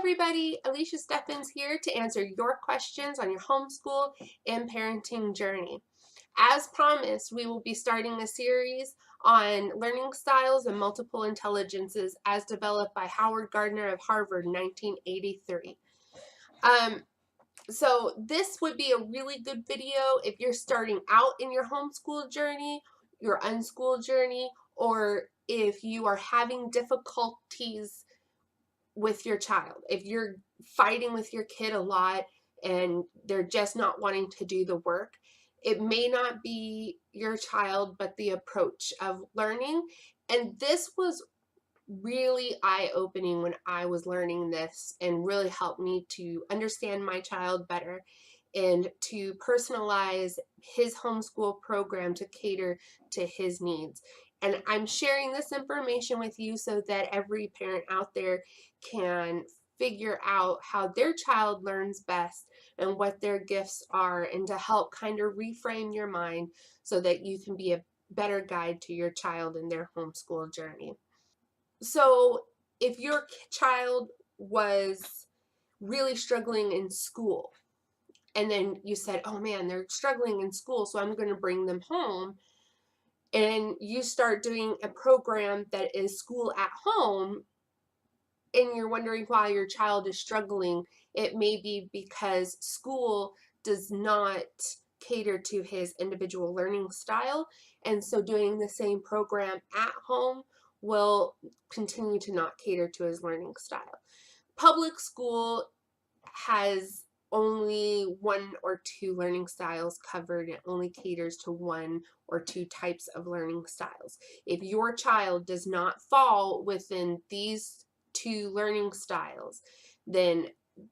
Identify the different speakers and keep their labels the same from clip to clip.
Speaker 1: everybody, Alicia Steffens here to answer your questions on your homeschool and parenting journey. As promised, we will be starting a series on learning styles and multiple intelligences as developed by Howard Gardner of Harvard in 1983. So this would be a really good video if you're starting out in your homeschool journey, your unschool journey, or if you are having difficulties with your child. If you're fighting with your kid a lot and they're just not wanting to do the work, it may not be your child, but the approach of learning. And this was really eye-opening when I was learning this, and really helped me to understand my child better and to personalize his homeschool program to cater to his needs. And I'm sharing this information with you so that every parent out there can figure out how their child learns best and what their gifts are, and to help kind of reframe your mind so that you can be a better guide to your child in their homeschool journey. So if your child was really struggling in school, and then you said, oh man, they're struggling in school, so I'm going to bring them home, and you start doing a program that is school at home, and you're wondering why your child is struggling, it may be because school does not cater to his individual learning style, and so doing the same program at home will continue to not cater to his learning style. Public school has only one or two learning styles covered. It only caters to one or two types of learning styles. If your child does not fall within these two learning styles, then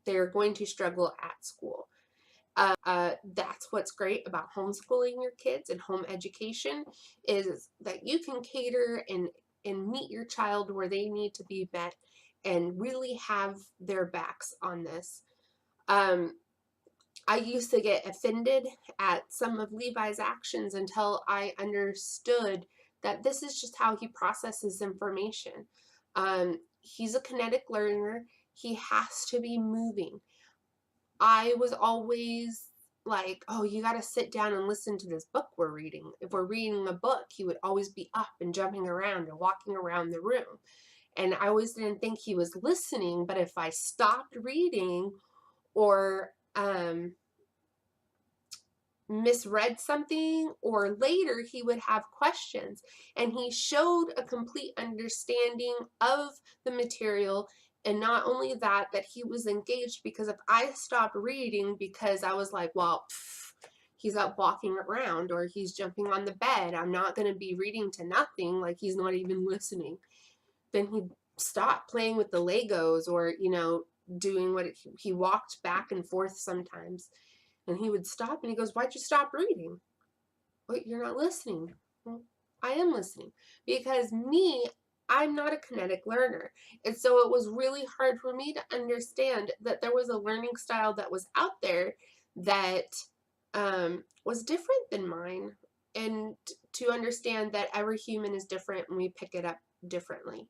Speaker 1: they're going to struggle at school. That's what's great about homeschooling your kids and home education, is that you can cater and meet your child where they need to be met and really have their backs on this. I used to get offended at some of Levi's actions until I understood that this is just how he processes information. He's a kinetic learner. He has to be moving. I was always like, oh, you got to sit down and listen to this book we're reading. If we're reading a book, he would always be up and jumping around and walking around the room. And I always didn't think he was listening, but if I stopped reading or misread something, or later he would have questions, and he showed a complete understanding of the material. And not only that, that he was engaged, because if I stopped reading because I was like, well, he's up walking around or he's jumping on the bed, I'm not going to be reading to nothing, like he's not even listening, then he'd stop playing with the Legos, or, you know, doing what he walked back and forth sometimes. And he would stop and he goes, why'd you stop reading? Wait, you're not listening. Well, I am listening, because I'm not a kinetic learner. And so it was really hard for me to understand that there was a learning style that was out there that was different than mine, and to understand that every human is different and we pick it up differently.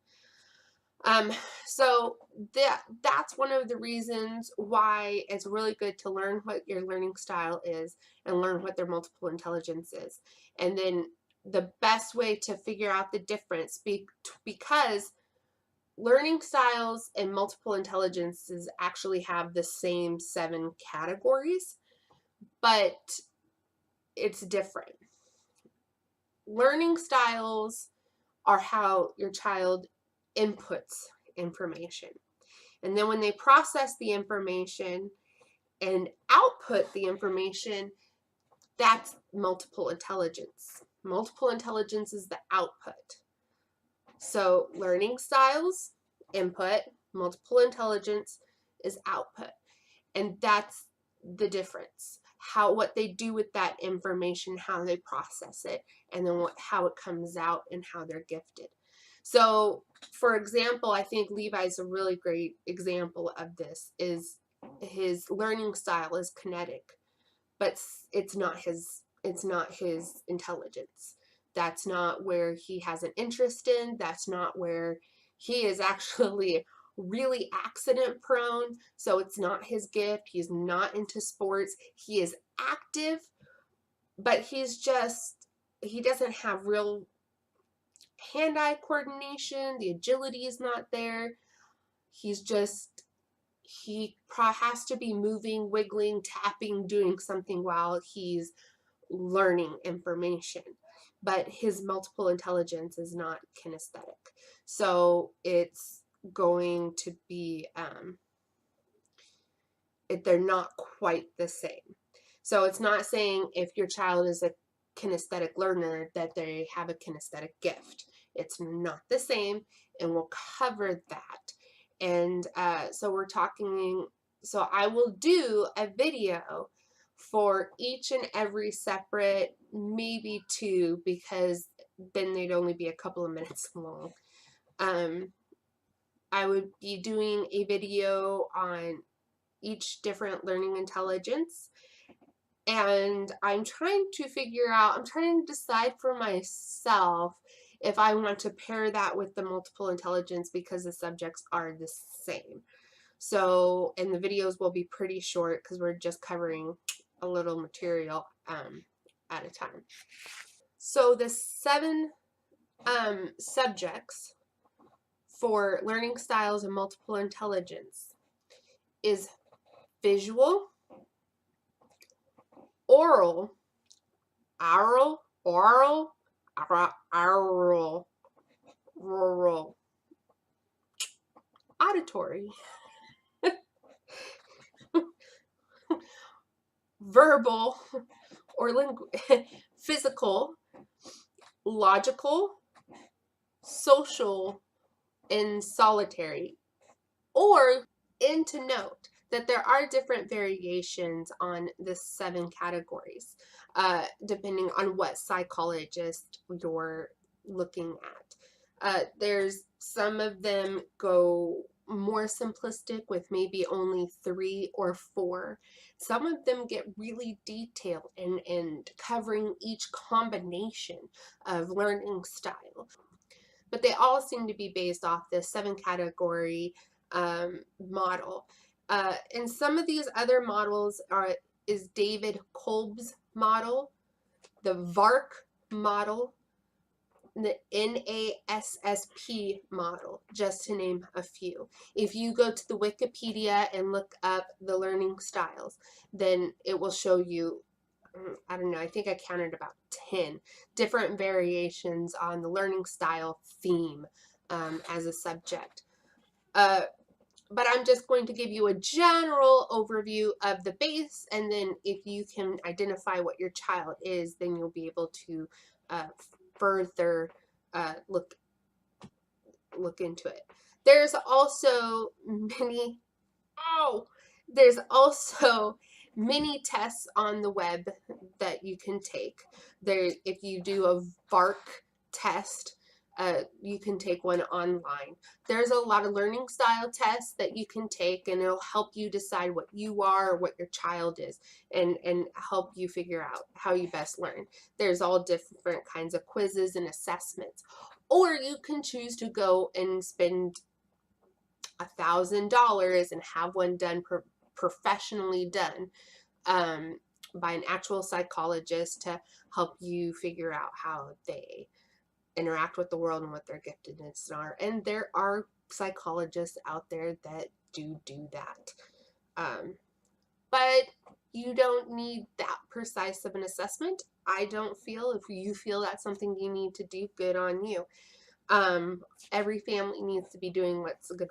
Speaker 1: So that's one of the reasons why it's really good to learn what your learning style is and learn what their multiple intelligence is. And then the best way to figure out the difference, because learning styles and multiple intelligences actually have the same 7 categories, but it's different. Learning styles are how your child inputs information, and then when they process the information and output the information, that's multiple intelligence. Multiple intelligence is the output. So learning styles, input, multiple intelligence is output, and that's the difference. What they do with that information, how they process it, and then how it comes out and how they're gifted. So, for example, I think Levi's a really great example of this. Is his learning style is kinetic, but it's not his intelligence. That's not where he has an interest in. That's not where he is actually really accident prone, so it's not his gift. He's not into sports. He is active, but he doesn't have real hand-eye coordination. The agility is not there. He has to be moving, wiggling, tapping, doing something while he's learning information. But his multiple intelligence is not kinesthetic. So it's going to be, they're not quite the same. So it's not saying if your child is a kinesthetic learner that they have a kinesthetic gift. It's not the same, and we'll cover that. And so I will do a video for each and every separate, maybe two, because then they'd only be a couple of minutes long. I would be doing a video on each different learning intelligence, and I'm trying to decide for myself if I want to pair that with the multiple intelligence, because the subjects are the same. So, and the videos will be pretty short because we're just covering a little material at a time. So the 7 subjects for learning styles and multiple intelligence is visual, oral, auditory, verbal or physical, logical, social, and solitary. And to note that there are different variations on the 7 categories, depending on what psychologist you're looking at. There's some of them go more simplistic with maybe only 3 or 4. Some of them get really detailed and covering each combination of learning style. But they all seem to be based off this 7 category model. And some of these other models is David Kolb's model, the VARK model, the NASSP model, just to name a few. If you go to the Wikipedia and look up the learning styles, then it will show you, I don't know, I think I counted about 10 different variations on the learning style theme as a subject. But I'm just going to give you a general overview of the base, and then if you can identify what your child is, then you'll be able to further look into it. There's also many tests on the web that you can take. If you do a VARK test, you can take one online. There's a lot of learning style tests that you can take, and it'll help you decide what you are or what your child is, and help you figure out how you best learn. There's all different kinds of quizzes and assessments. Or you can choose to go and spend $1,000 and have one done professionally done by an actual psychologist to help you figure out how they interact with the world and what their giftedness are. And there are psychologists out there that do that. But you don't need that precise of an assessment. I don't feel. If you feel that's something you need to do, good on you. Every family needs to be doing what's good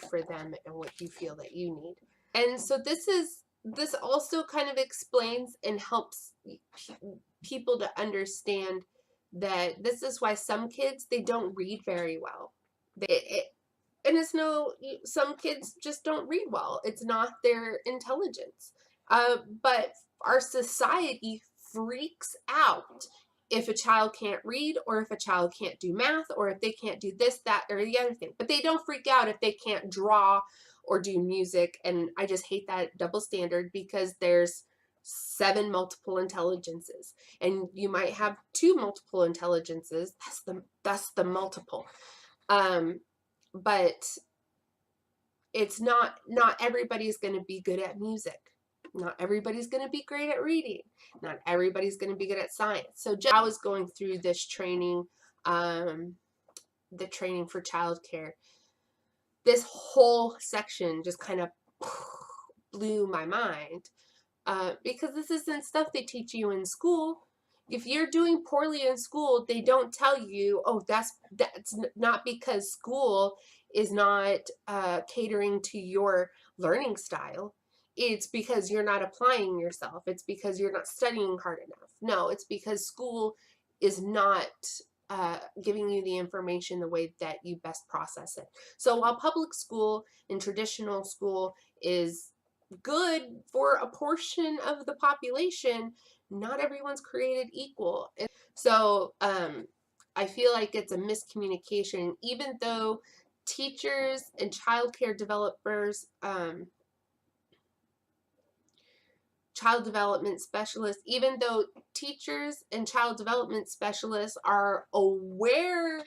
Speaker 1: for them and what you feel that you need. And so this also kind of explains and helps people to understand that this is why some kids, they don't read very well. Some kids just don't read well. It's not their intelligence. But our society freaks out if a child can't read, or if a child can't do math, or if they can't do this, that, or the other thing. But they don't freak out if they can't draw or do music. And I just hate that double standard, because there's 7 multiple intelligences, and you might have 2 multiple intelligences. That's the multiple. But it's not everybody's going to be good at music. Not everybody's going to be great at reading. Not everybody's going to be good at science. So just, I was going through this training, the training for childcare. This whole section just kind of blew my mind, because this isn't stuff they teach you in school. If you're doing poorly in school, they don't tell you, oh, that's not because school is not catering to your learning style. It's because you're not applying yourself. It's because you're not studying hard enough. No, it's because school is not giving you the information the way that you best process it. So while public school and traditional school is good for a portion of the population, not everyone's created equal. And so I feel like it's a miscommunication, even though teachers and childcare developers, child development specialists, even though teachers and child development specialists are aware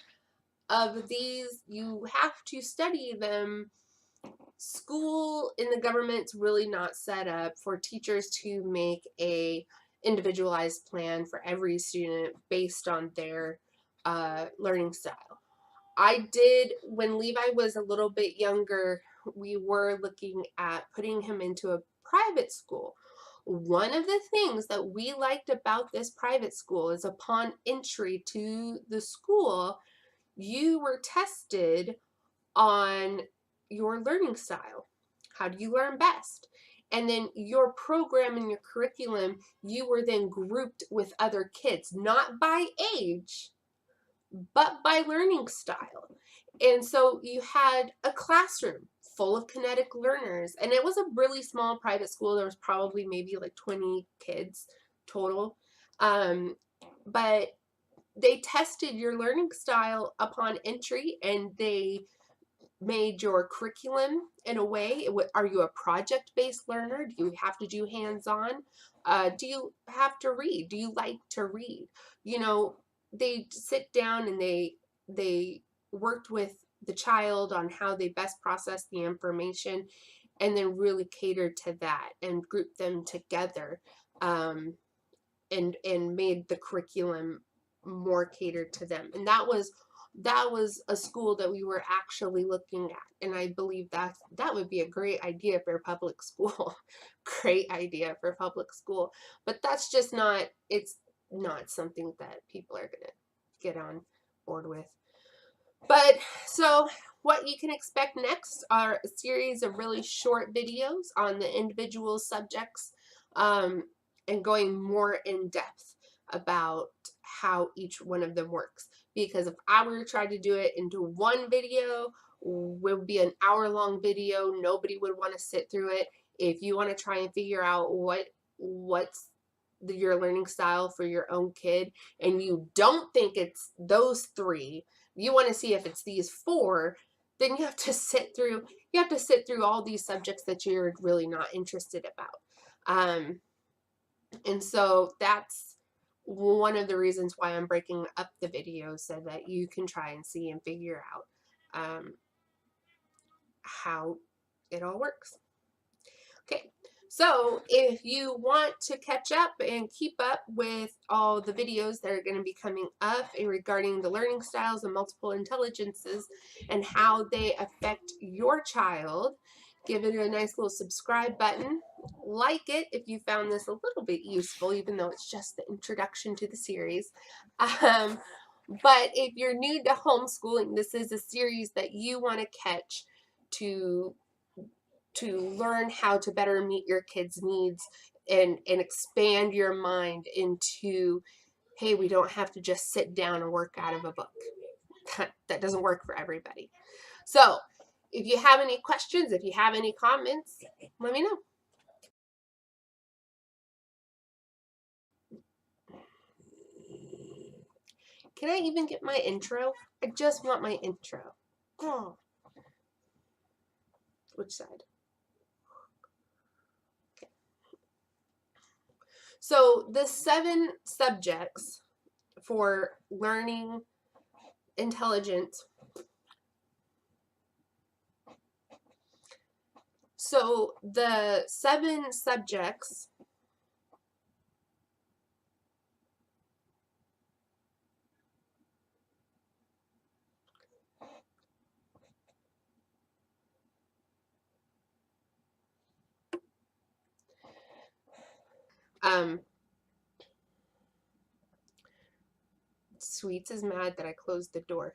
Speaker 1: of these, you have to study them. School in the government's really not set up for teachers to make a individualized plan for every student based on their learning style. I did, when Levi was a little bit younger, we were looking at putting him into a private school. One of the things that we liked about this private school is upon entry to the school, you were tested on your learning style. How do you learn best? And then your program and your curriculum, you were then grouped with other kids, not by age, but by learning style. And so you had a classroom full of kinetic learners, and it was a really small private school. There was probably maybe like 20 kids total. But they tested your learning style upon entry, and they made your curriculum in a way. Are you a project-based learner? Do you have to do hands-on? Do you have to read? Do you like to read? You know, they sit down and they worked with the child on how they best process the information, and then really catered to that and grouped them together, and made the curriculum more catered to them. And that was a school that we were actually looking at, and I believe that would be a great idea for public school. Great idea for public school. But that's just not, it's not something that people are gonna get on board with. But so what you can expect next are a series of really short videos on the individual subjects, and going more in depth about how each one of them works. Because if I were to try to do it into one video, it would be an hour-long video. Nobody would want to sit through it. If you want to try and figure out what's your learning style for your own kid, and you don't think it's those three, you want to see if it's these four, then you have to sit through all these subjects that you're really not interested about. And so that's one of the reasons why I'm breaking up the video, so that you can try and see and figure out how it all works. Okay, so if you want to catch up and keep up with all the videos that are going to be coming up regarding the learning styles and multiple intelligences and how they affect your child, give it a nice little subscribe button. Like it if you found this a little bit useful, even though it's just the introduction to the series. But if you're new to homeschooling, this is a series that you want to catch to learn how to better meet your kids' needs and expand your mind into, hey, we don't have to just sit down and work out of a book. That doesn't work for everybody. So if you have any questions, if you have any comments, let me know. Can I even get my intro? I just want my intro. Oh. Which side? Okay. So the 7 subjects for learning intelligence So the 7 subjects Sweets is mad that I closed the door.